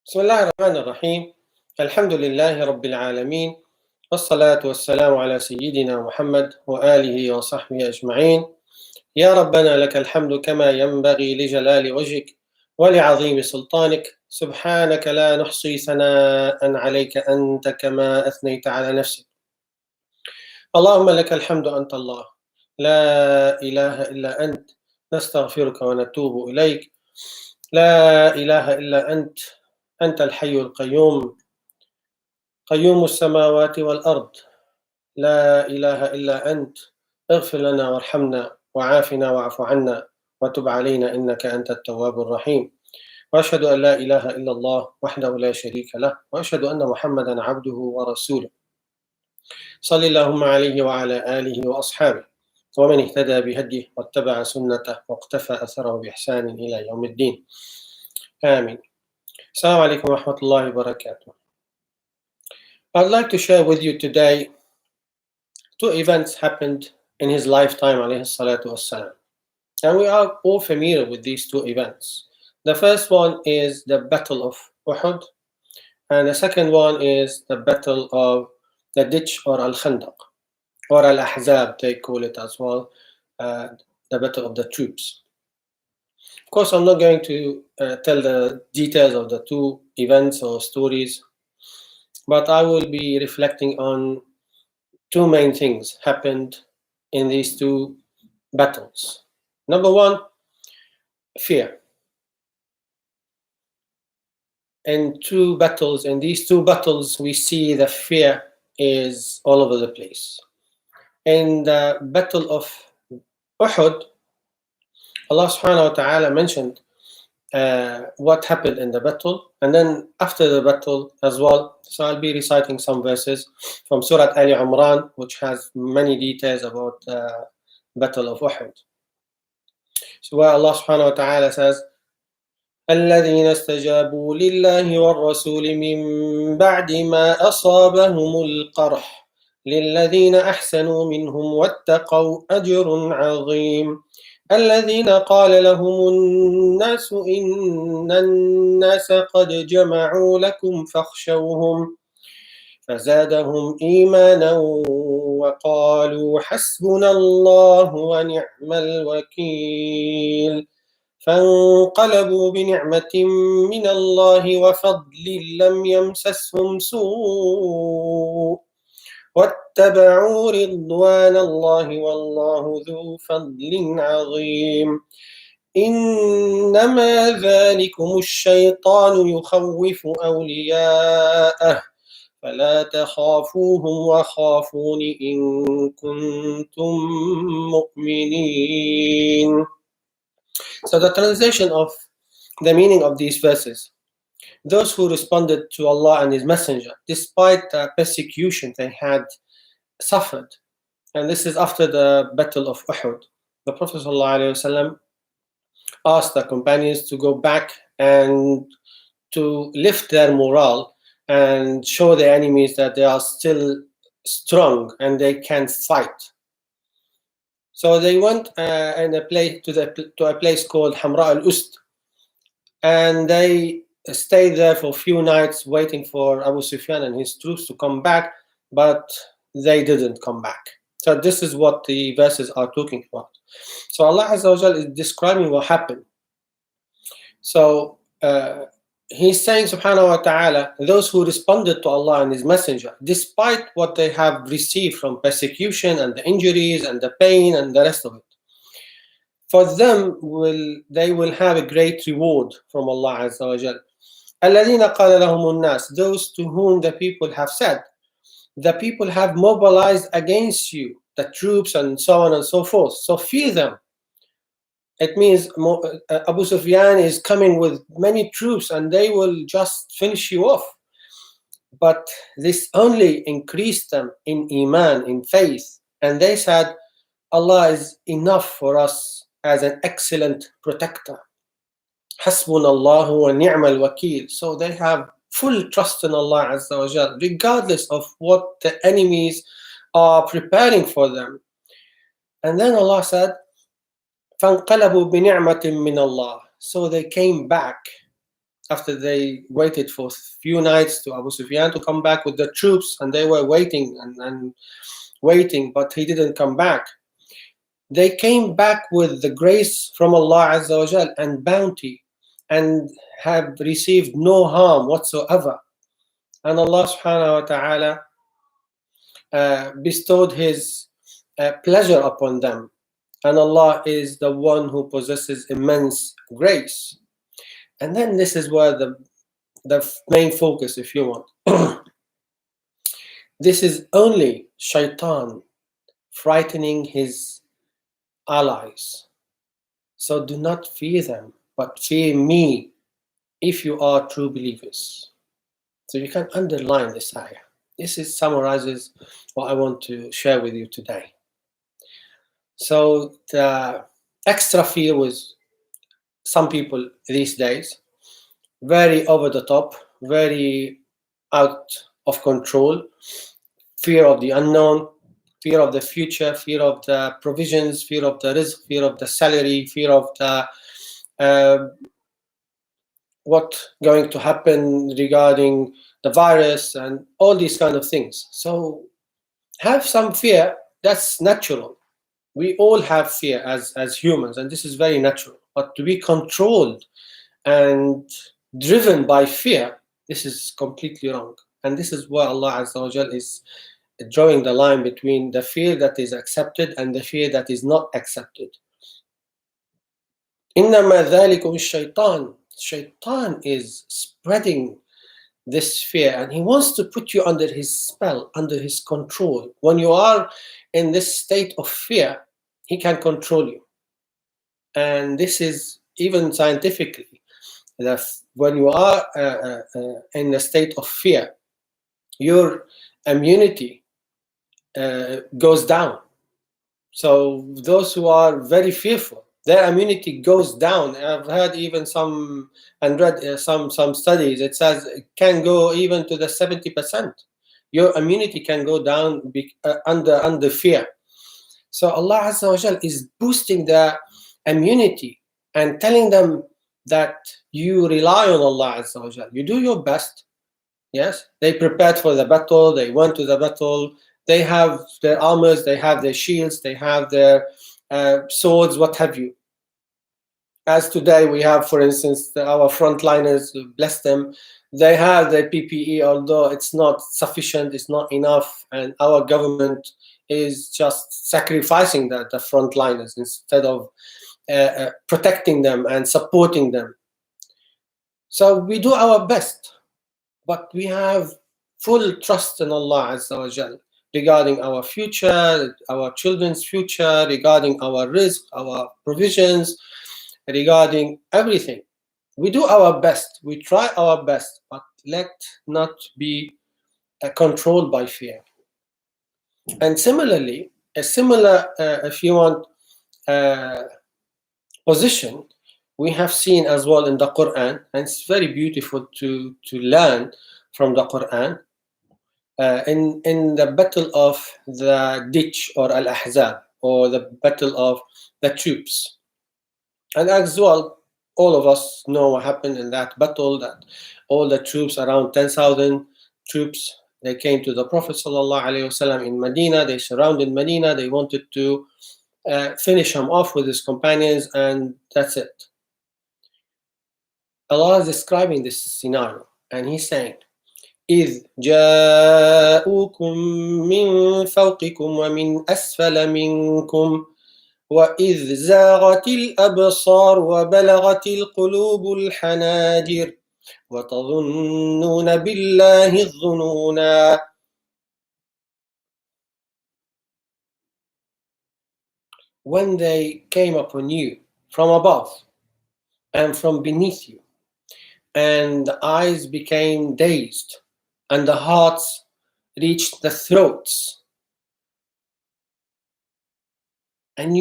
بسم الله الرحمن الرحيم. الحمد لله رب العالمين، والصلاة والسلام على سيدنا محمد وآله وصحبه أجمعين. يا ربنا لك الحمد كما ينبغي لجلال وجهك ولعظيم سلطانك، سبحانك لا نحصي ثناء عليك أنت كما أثنيت على نفسك. اللهم لك الحمد أنت الله، لا إله إلا أنت، نستغفرك ونتوب إليك. لا إله إلا أنت، أنت الحي القيوم، قيوم السماوات والأرض. لا إله إلا أنت، اغفر لنا وارحمنا وعافنا واعف عنا وتب علينا إنك أنت التواب الرحيم. وأشهد أن لا إله إلا الله وحده لا شريك له، وأشهد أن محمدا عبده ورسوله. صل اللهم عليه وعلى آله وأصحابه ومن اهتدى بهديه واتبع سنته واقتفى أثره بإحسان إلى يوم الدين. آمين. السلام عليكم ورحمة الله وبركاته. I'd like to share with you today two events happened in his lifetime, alayhi salatu wassalam. And we are all familiar with these two events. The first one is the Battle of Uhud, and the second one is the Battle of the Ditch or Al-Khandaq, or Al-Ahzab, they call it as well, the Battle of the Troops. Of course, I'm not going to tell the details of the two events or stories, but I will be reflecting on two main things happened in these two battles. Number one, fear. In these two battles, we see the fear is all over the place. In the Battle of Uhud, Allah subhanahu wa ta'ala mentioned what happened in the battle, and then after the battle as well. So I'll be reciting some verses from Surah Ali Imran, which has many details about the Battle of Uhud. So where Allah subhanahu wa ta'ala says, الذين استجابوا لله والرسول من بعد ما أصابهم القرح للذين أحسنوا منهم واتقوا أجر عظيم الذين قال لهم الناس إن الناس قد جمعوا لكم فاخشوهم فزادهم إيمانا وقالوا حسبنا الله ونعم الوكيل فانقلبوا بنعمة من الله وفضل لم يمسسهم سوء واتبعوا رضوان الله والله ذو فضل عظيم إنما ذلكم الشيطان يخوف أولياءه فلا تخافوهم وخافون إن كنتم مؤمنين. So the translation of the meaning of these verses: those who responded to Allah and His Messenger despite the persecution they had suffered, and this is after the Battle of Uhud. The Prophet ﷺ asked the companions to go back and to lift their morale and show the enemies that they are still strong and they can fight. So they went to a place called Hamra al-Ust, and they stayed there for a few nights waiting for Abu Sufyan and his troops to come back, but they didn't come back. So this is what the verses are talking about. So Allah Azza wa Jal is describing what happened. So He's saying, subhanahu wa ta'ala, those who responded to Allah and His Messenger, despite what they have received from persecution and the injuries and the pain and the rest of it, for them they will have a great reward from Allah Azza wa Jal. الَّذِينَ قَالَ لَهُمُ النَّاسِ, those to whom the people have said, the people have mobilized against you, the troops and so on and so forth, so fear them. It means Abu Sufyan is coming with many troops and they will just finish you off. But this only increased them in Iman, in faith. And they said, Allah is enough for us as an excellent protector. Hasbunallahu wa ni'mal wakil. So they have full trust in Allah Azza wa Jal, regardless of what the enemies are preparing for them. And then Allah said, فَانْقَلَبُوا بِنِعْمَةٍ مِّنَ اللَّهِ. So they came back after they waited for a few nights to Abu Sufyan to come back with the troops, and they were waiting and waiting, but he didn't come back. They came back with the grace from Allah Azza wa Jal and bounty, and have received no harm whatsoever. And Allah subhanahu wa ta'ala bestowed His pleasure upon them. And Allah is the one who possesses immense grace. And then this is where the main focus, if you want. This is only shaitan frightening his allies. So do not fear them, but fear me if you are true believers. So you can underline this ayah. This summarizes what I want to share with you today. So the extra fear was some people these days, very over the top, very out of control, fear of the unknown, fear of the future, fear of the provisions, fear of the rizq, fear of the salary, fear of the what going to happen regarding the virus and all these kind of things. So have some fear, that's natural. We all have fear as humans, and this is very natural. But to be controlled and driven by fear, this is completely wrong. And this is where Allah Azza wa Jal is drawing the line between the fear that is accepted and the fear that is not accepted. إِنَّمَا ذَلِكُمُ الشَّيْطَانِ. Shaitan is spreading this fear, and he wants to put you under his spell, under his control. When you are in this state of fear, he can control you. And this is even scientifically, that when you are in a state of fear, your immunity goes down. So those who are very fearful, their immunity goes down. I've heard even some and read some studies. It says it can go even to the 70%. Your immunity can go down under fear. So Allah Azza wa Jal is boosting the immunity and telling them that you rely on Allah Azza wa Jal. You do your best. Yes, they prepared for the battle. They went to the battle. They have their armors. They have their shields. They have their swords, what have you. As today we have, for instance, our frontliners, bless them, they have their PPE, although it's not sufficient, it's not enough, and our government is just sacrificing the frontliners instead of protecting them and supporting them. So we do our best, but we have full trust in Allah Azza wa Jal regarding our future, our children's future, regarding our rizq, our provisions, regarding everything. We do our best, we try our best, but let not be controlled by fear. And similarly, a similar, if you want, position we have seen as well in the Quran, and it's very beautiful to learn from the Quran. In the battle of the ditch or Al-Ahzab, or the battle of the troops. And as well, all of us know what happened in that battle, that all the troops, around 10,000 troops, they came to the Prophet ﷺ in Medina. They surrounded Medina. They wanted to finish him off with his companions, and that's it. Allah is describing this scenario, and He's saying, إِذْ جَاءُوكُم مِّن فَوْقِكُمْ وَمِنْ أَسْفَلَ مِنْكُمْ وَإِذْ زَاغَتِ الْأَبْصَارُ وَبَلَغَتِ الْقُلُوبُ الْحَنَاجِرَ وَتَظُنُّونَ بِاللَّهِ الظُّنُونَا. When they came upon you from above and from beneath you, and the eyes became dazed, and the hearts reached the throats, and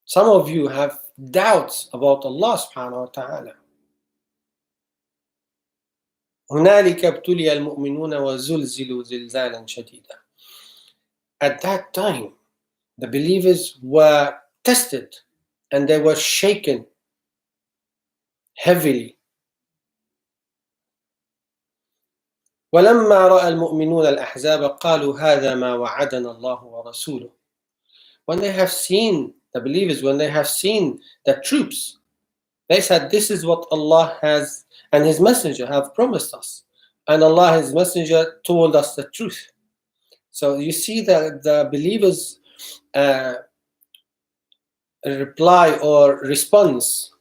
some of you have doubts about Allah subhanahu wa ta'ala. هُنَالِكَ ابْتُلِيَ الْمُؤْمِنُونَ وَزُلْزِلُوا زِلْزَالًا شَدِيدًا. At that time, the believers were tested and they were shaken heavily ولما رأى المؤمنون الأحزاب قالوا هذا ما وعدنا الله ورسوله. When they have seen the believers, when they have seen the troops, they said, this is what Allah has and His Messenger have promised us. And Allah and His Messenger told us the truth. So you see that the believers' reply or response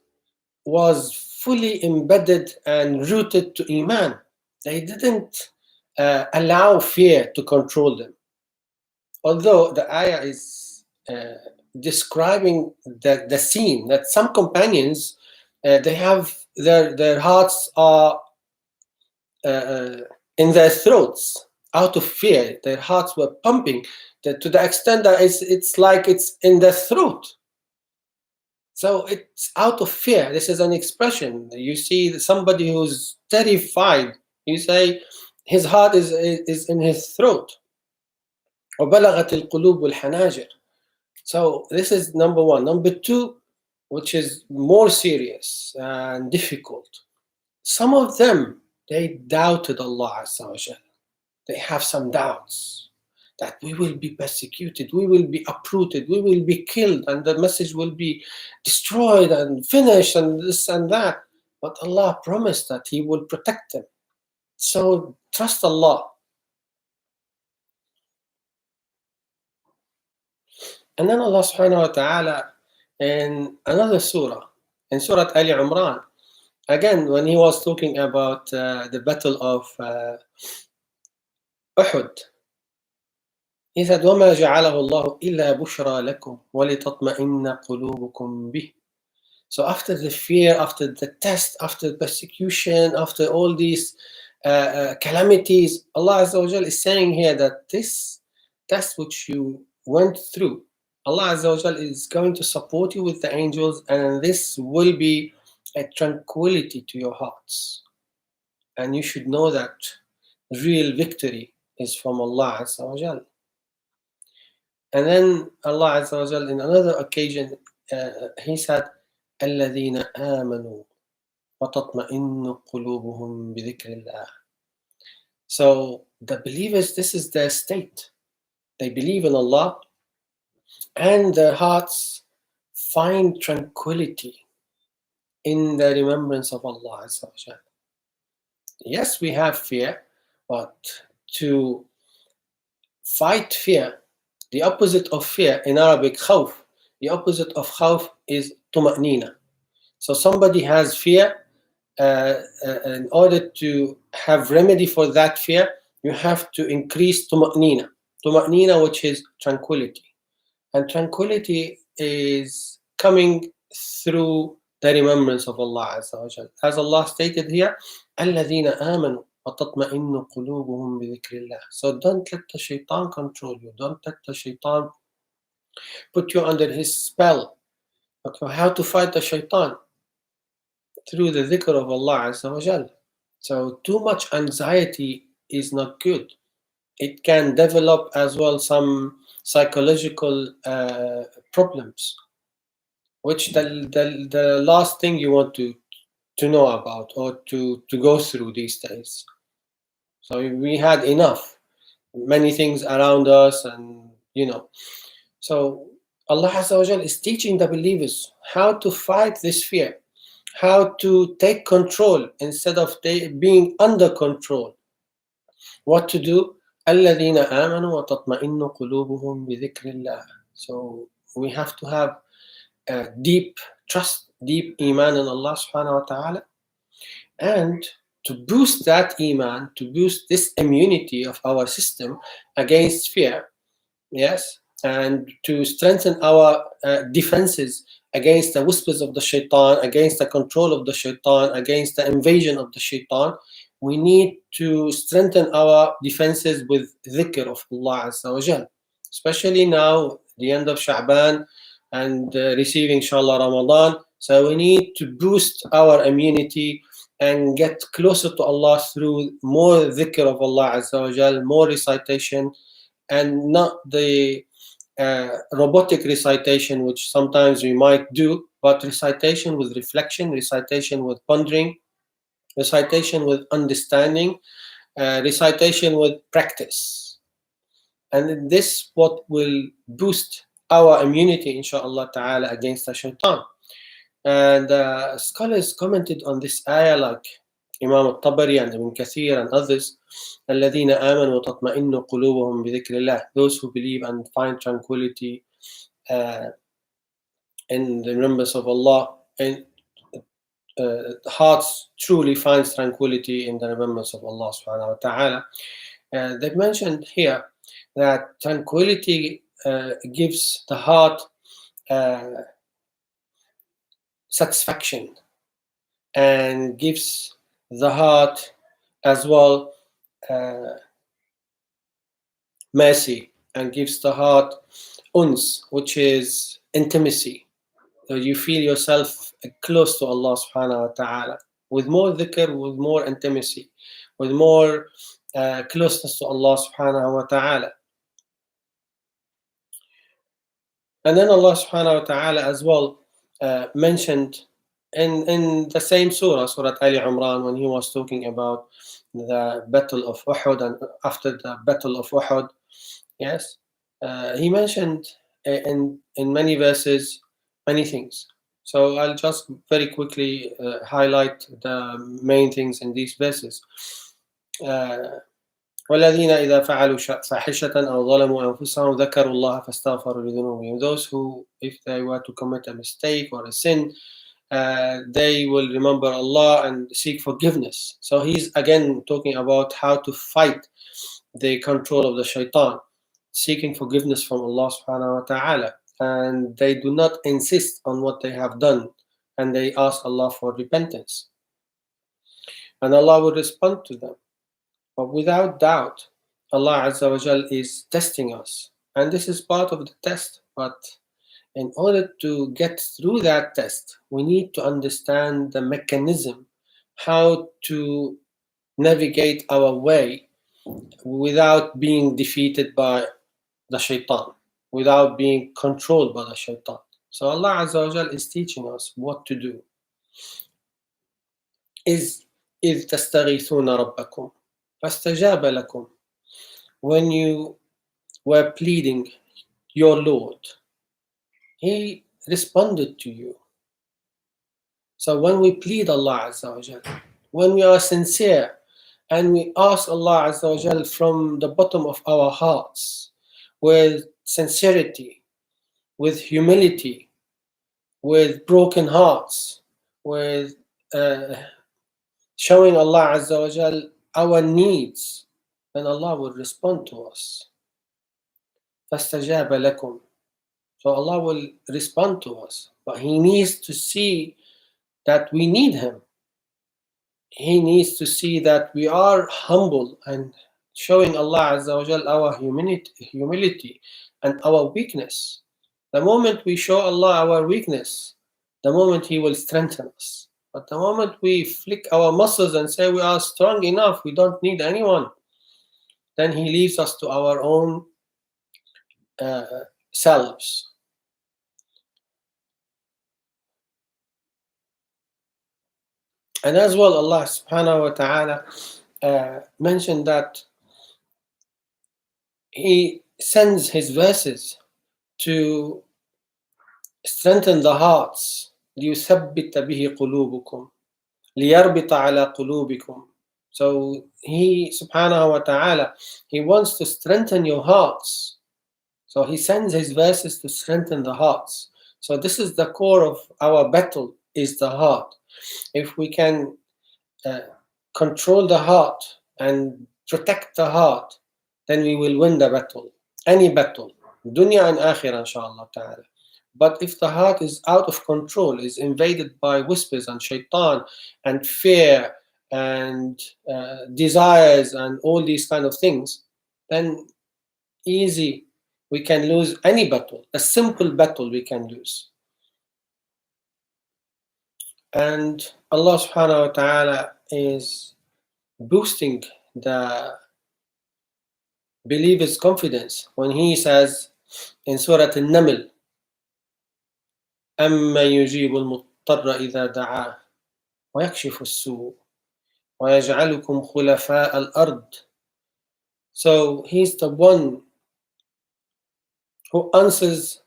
was fully embedded and rooted to Iman. They didn't allow fear to control them. Although the ayah is describing the scene that some companions, they have their hearts are in their throats out of fear. Their hearts were pumping to the extent that it's like it's in their throat. So it's out of fear. This is an expression. You see somebody who's terrified, you say his heart is in his throat. وَبَلَغَتِ الْقُلُوبُ الْحَنَاجِرِ. So this is number one. Number two, which is more serious and difficult. Some of them, they doubted Allah Azza wa Jal. They have some doubts that we will be persecuted, we will be uprooted, we will be killed, and the message will be destroyed and finished and this and that. But Allah promised that He will protect them. So trust Allah. And then Allah subhanahu wa ta'ala in another surah, in Surah Ali Imran, again, when He was talking about the battle of Uhud, He said, وَمَا جَعَلَهُ اللَّهُ إِلَّا بُشْرَى لَكُمْ وَلِتَطْمَئِنَّ قُلُوبُكُمْ بِهِ. So after the fear, after the test, after the persecution, after all these calamities, Allah Azza wa Jal is saying here that this test which you went through, Allah Azza wa Jal is going to support you with the angels, and this will be a tranquility to your hearts. And you should know that real victory is from Allah Azza wa Jal. And then Allah Azza wa Jal in another occasion, He said, الَّذِينَ آمَنُوا وَتَطْمَئِنُّ قُلُوبُهُمْ بِذِكْرِ اللَّهِ. So the believers, this is their state. They believe in Allah and their hearts find tranquility in the remembrance of Allah Azza wa Jal. Yes, we have fear, but to fight fear, the opposite of fear in Arabic, khawf, the opposite of khawf is tuma'nina. So somebody has fear, in order to have remedy for that fear, you have to increase tuma'nina. Tuma'nina, which is tranquility. And tranquility is coming through the remembrance of Allah Azza wa Jal. As Allah stated here, الَّذِينَ آمَنُوا وَتَطْمَئِنُّ قُلُوبُهُمْ بِذِكْرِ اللَّهِ. So don't let the shaitan control you. Don't let the shaitan put you under his spell. Okay, how to fight the shaitan? Through the dhikr of Allah Azza wa Jal. So too much anxiety is not good. It can develop as well some psychological problems, which the last thing you want to know about or to go through these days. So we had enough, many things around us, and so Allah Azza wa Jal is teaching the believers how to fight this fear, how to take control instead of being under control. What to do? الَّذِينَ آمَنُوا وَتَطْمَئِنُّ قُلُوبُهُمْ بِذِكْرِ اللَّهِ. So we have to have deep trust, deep iman in Allah subhanahu wa ta'ala, and to boost that iman, to boost this immunity of our system against fear, yes, and to strengthen our defenses against the whispers of the shaitan, against the control of the shaitan, against the invasion of the shaitan. We need to strengthen our defenses with dhikr of Allah Azza wa Jal, especially now, the end of Sha'ban and receiving, inshallah, Ramadan. So we need to boost our immunity and get closer to Allah through more dhikr of Allah Azza wa Jal, more recitation, and not the robotic recitation which sometimes we might do, but recitation with reflection, recitation with pondering, recitation with understanding, recitation with practice. And this what will boost our immunity, inshallah ta'ala, against the shaitan. And scholars commented on this ayah like Imam al-Tabari and Ibn Kathir and others. الذين آمنوا وتطمئن قلوبهم بذكر الله. Those who believe and find tranquility in the remembrance of Allah, and hearts truly finds tranquility in the remembrance of Allah subhanahu wa ta'ala. They've mentioned here that tranquility gives the heart satisfaction and gives the heart as well mercy, and gives the heart uns, which is intimacy. So you feel yourself close to Allah subhanahu wa ta'ala with more dhikr, with more intimacy, with more closeness to Allah subhanahu wa ta'ala. And then Allah subhanahu wa ta'ala as well mentioned in the same surah, Surah Ali Imran, when he was talking about the battle of Uhud, and after the battle of Uhud, yes, he mentioned in many verses many things. So I'll just very quickly highlight the main things in these verses. والذين إذا فعلوا فاحشة أو ظلموا أنفسهم ذكروا الله فاستغفروا لذنوبهم. Those who, if they were to commit a mistake or a sin, they will remember Allah and seek forgiveness. So he's again talking about how to fight the control of the shaitan, seeking forgiveness from Allah subhanahu wa ta'ala. And they do not insist on what they have done, and they ask Allah for repentance. And Allah will respond to them. But without doubt, Allah Azza wa Jal is testing us. And this is part of the test. But in order to get through that test, we need to understand the mechanism, how to navigate our way without being defeated by the shaitan, without being controlled by the shaitan. So Allah Azza wa Jal is teaching us what to do. إذ تستغيثون ربكم فاستجاب لكم. When you were pleading your Lord, He responded to you. So when we plead Allah Azza wa Jal, when we are sincere and we ask Allah Azza wa Jal from the bottom of our hearts, with sincerity, with humility, with broken hearts, with showing Allah Azza wa Jal our needs, then Allah will respond to us. فَاسْتَجَابَ لَكُمْ. So Allah will respond to us, but He needs to see that we need Him. He needs to see that we are humble and showing Allah Azza wa Jal our humility and our weakness. The moment we show Allah our weakness, the moment He will strengthen us. But the moment we flick our muscles and say we are strong enough, we don't need anyone, then He leaves us to our own selves. And as well, Allah subhanahu wa ta'ala mentioned that He sends His verses to strengthen the hearts. لِيُثَبِّتَ بِهِ قُلُوبُكُمْ لِيَرْبِطَ عَلَى قُلُوبِكُمْ. So He subhanahu wa ta'ala, He wants to strengthen your hearts. So He sends His verses to strengthen the hearts. So this is the core of our battle, is the heart. If we can control the heart and protect the heart, then we will win the battle. Any battle, dunya and akhirah, inshallah ta'ala. But if the heart is out of control, is invaded by whispers and shaitan and fear and desires and all these kind of things, then easy, we can lose any battle. A simple battle we can lose. And Allah subhanahu wa ta'ala is boosting the believer's confidence when He says in Surah An-Naml, أَمَّا يُجِيبُ الْمُضْطَرَّ إِذَا دَعَاهُ وَيَكْشِفُ السُّوءَ. وَيَجْعَلُكُمْ خُلَفَاءَ الْأَرْضِ. So he's the one who answers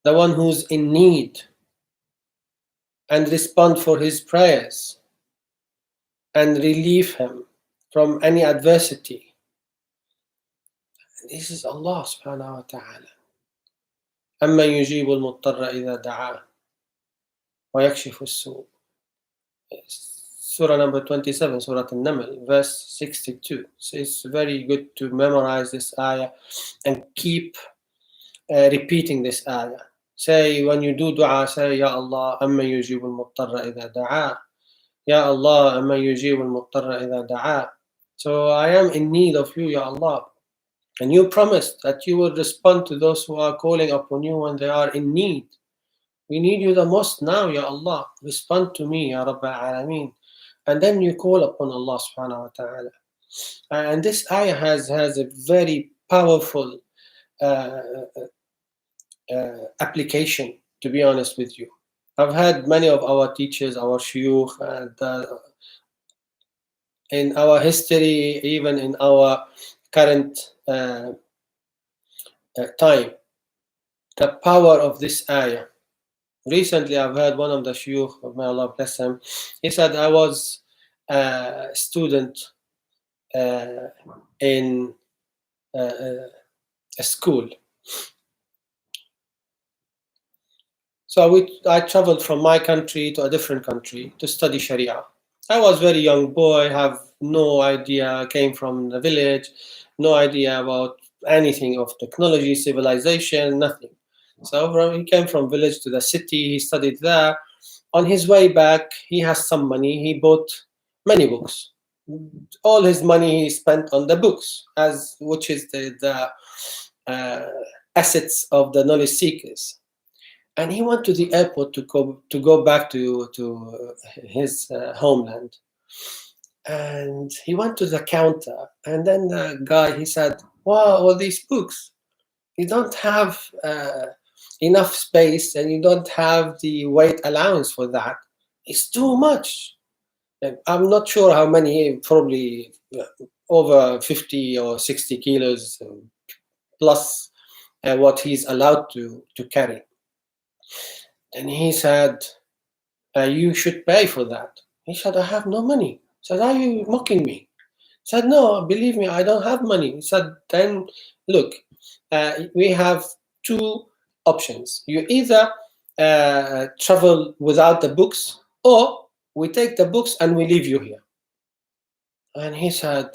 the one who's in need and respond for his prayers and relieve him from any adversity. This is Allah subhanahu wa ta'ala. أَمَّنْ يُجِيبُ الْمُضْطَرَّ إِذَا دَعَاهُ وَيَكْشِفُ السُّوءَ. Surah number 27, Surah An-Naml, verse 62. So it's very good to memorize this ayah and keep repeating this ayah. Say, when you do dua, say, Ya Allah, أَمَّنْ يُجِيبُ الْمُضْطَرَّ إِذَا دَعَاهُ. Ya Allah, أَمَّنْ يُجِيبُ الْمُضْطَرَّ إِذَا دَعَاهُ. So I am in need of you, Ya Allah. And you promised that you will respond to those who are calling upon you when they are in need. We need you the most now, Ya Allah. Respond to me, Ya Rabbil Alameen. And then you call upon Allah subhanahu wa ta'ala. And this ayah has a very powerful application, to be honest with you. I've had many of our teachers, our shuyukh, and in our history, even in our current time, the power of this ayah. Recently, I've heard one of the shuyukh, may Allah bless him, he said, I was a student in a school. So I traveled from my country to a different country to study Sharia. I was a very young boy, have no idea, came from the village, no idea about anything of technology, civilization, nothing. So he came from village to the city, he studied there. On his way back, he has some money, he bought many books. All his money he spent on the books, which is the assets of the knowledge seekers. And he went to the airport to go back to his homeland. And he went to the counter, and then the guy, he said, wow, all these books, you don't have enough space and you don't have the weight allowance for that. It's too much. I'm not sure how many, probably over 50 or 60 kilos plus what he's allowed to carry. And he said, you should pay for that. He said, I have no money. He said, are you mocking me? He said, no, believe me, I don't have money. He said, then look, we have two options. You either travel without the books, or we take the books and we leave you here. And he said,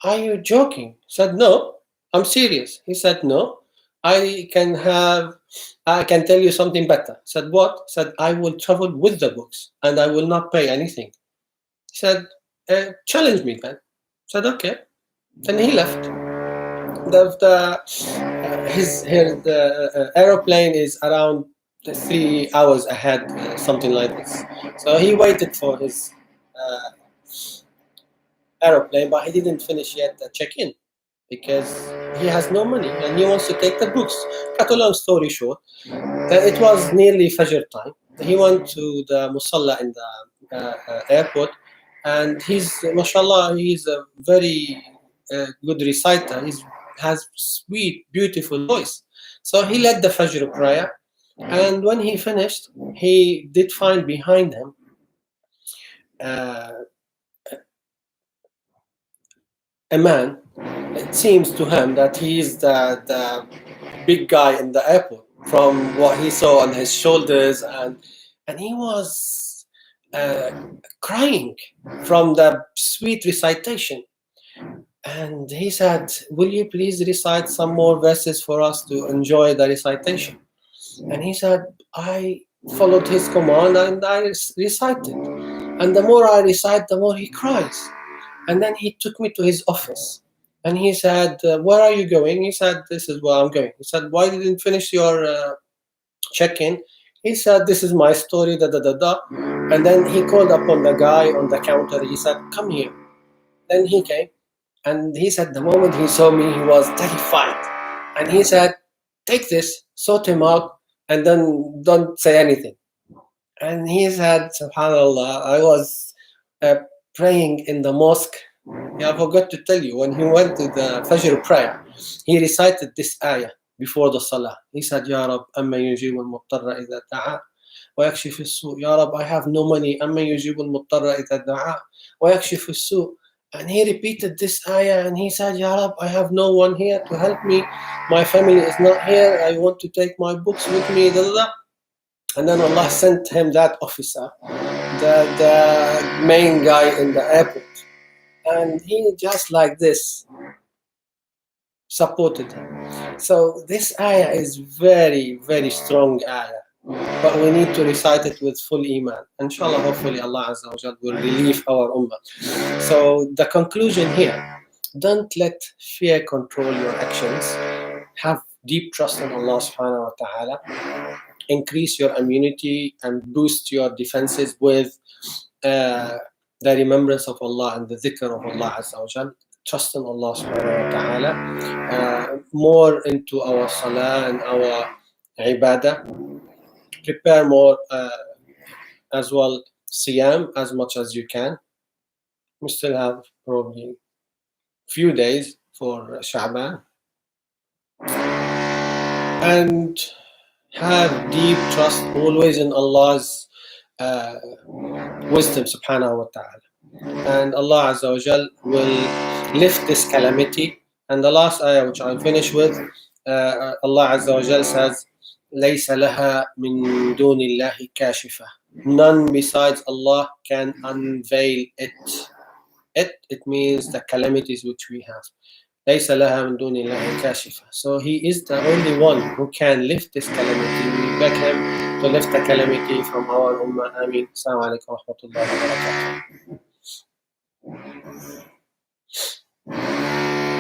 are you joking? He said, no, I'm serious. He said, no, I can tell you something better. He said, what? He said, I will travel with the books and I will not pay anything. He said, challenge me then. I said, okay. Then he left. The aeroplane is around 3 hours ahead, something like this. So he waited for his aeroplane, but he didn't finish yet the check-in because he has no money and he wants to take the books. Cut a long story short, it was nearly Fajr time. He went to the Musalla in the airport, and mashallah, he's a very good reciter. He has sweet, beautiful voice. So he led the Fajr prayer, and when he finished, he did find behind him a man. It seems to him that he is the big guy in the airport from what he saw on his shoulders, and he was crying from the sweet recitation. And he said, will you please recite some more verses for us to enjoy the recitation? And he said, I followed his command and I recited. And the more I recite, the more he cries. And then he took me to his office. And he said, where are you going? He said, this is where I'm going. He said, why didn't you finish your check-in? He said, this is my story, da da da da. And then he called upon the guy on the counter. He said, come here. Then he came. And he said, the moment he saw me, he was terrified. And he said, take this, sort him out, and then don't say anything. And he said, subhanAllah, I was praying in the mosque. Yeah, I forgot to tell you, when he went to the Fajr prayer, he recited this ayah before the Salah. He said, Ya Rab, amma yujibu al-muttarra idha da'a, wa yakshif al-su'. Ya Rab, I have no money. Amma yujibu al-muttarra idha da'a, wa yakshif al-su'. And he repeated this ayah and he said, Ya Rab, I have no one here to help me. My family is not here. I want to take my books with me. Da, da, da. And then Allah sent him that officer, the main guy in the airport. And he just like this supported him. So this ayah is very, very strong ayah. But we need to recite it with full iman. Inshallah, hopefully Allah Azza wa Jal will relieve our ummah. So the conclusion here, don't let fear control your actions. Have deep trust in Allah subhanahu wa ta'ala. Increase your immunity and boost your defenses with the remembrance of Allah and the dhikr of Allah Azza wa Jal. Trust in Allah subhanahu wa ta'ala. More into our salah and our ibadah. Prepare more as well siyam as much as you can. We still have probably few days for Sha'ban. And have deep trust always in Allah's wisdom subhanahu wa ta'ala. And Allah Azza wa Jal will lift this calamity. And the last ayah which I'll finish with, Allah Azza wa Jal says, لَيْسَ لَهَا مِن دُونِ اللَّهِ كَاشِفَةٌ. None besides Allah can unveil it. It means the calamities which we have. لَيْسَ لَهَا مِن دُونِ اللَّهِ كَاشِفَةٌ. So He is the only one who can lift this calamity. We beg Him to lift the calamity from our ummah. Ameen. Assalamu alaikum wa rahmatullahi wa barakatuh.